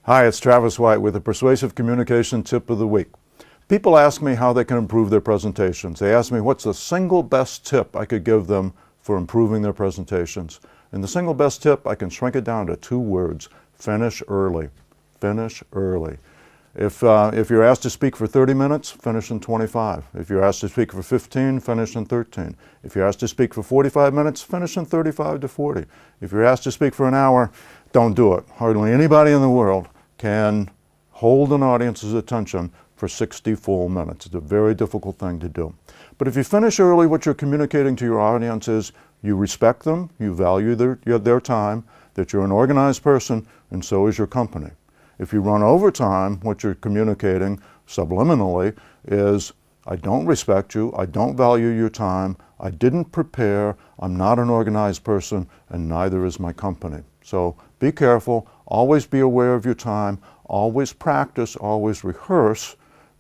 Hi, it's Travis White with the Persuasive Communication Tip of the Week. People ask me how they can improve their presentations. They ask me what's the single best tip I could give them for improving their presentations. And the single best tip, I can shrink it down to 2 words: finish early. Finish early. If you're asked to speak for 30 minutes, finish in 25. If you're asked to speak for 15, finish in 13. If you're asked to speak for 45 minutes, finish in 35 to 40. If you're asked to speak for an hour, don't do it. Hardly anybody in the world can hold an audience's attention for 60 full minutes. It's a very difficult thing to do. But if you finish early, what you're communicating to your audience is you respect them, you value their time, that you're an organized person, and so is your company. If you run over time, what you're communicating subliminally is, I don't respect you, I don't value your time, I didn't prepare, I'm not an organized person, and neither is my company. So be careful, always be aware of your time, always practice, always rehearse,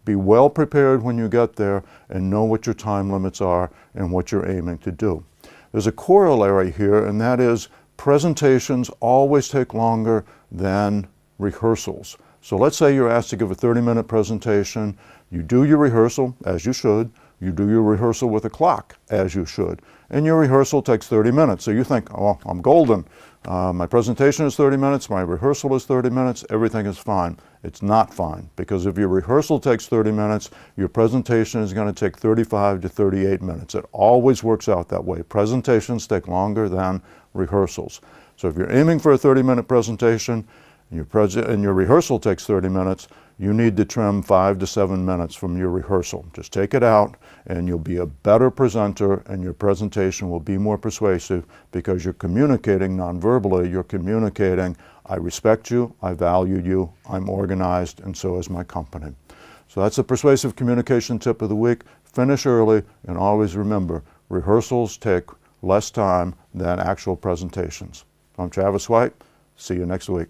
be well prepared when you get there, and know what your time limits are and what you're aiming to do. There's a corollary here, and that is presentations always take longer than rehearsals. So let's say you're asked to give a 30-minute presentation. You do your rehearsal, as you should. You do your rehearsal with a clock, as you should. And your rehearsal takes 30 minutes. So you think, oh, I'm golden. My presentation is 30 minutes, my rehearsal is 30 minutes, everything is fine. It's not fine, because if your rehearsal takes 30 minutes, your presentation is going to take 35 to 38 minutes. It always works out that way. Presentations take longer than rehearsals. So if you're aiming for a 30-minute presentation, and your rehearsal takes 30 minutes, you need to trim 5 to 7 minutes from your rehearsal. Just take it out and you'll be a better presenter, and your presentation will be more persuasive because you're communicating non-verbally. You're communicating, I respect you, I value you, I'm organized, and so is my company. So that's the Persuasive Communication Tip of the Week. Finish early, and always remember, rehearsals take less time than actual presentations. I'm Travis White. See you next week.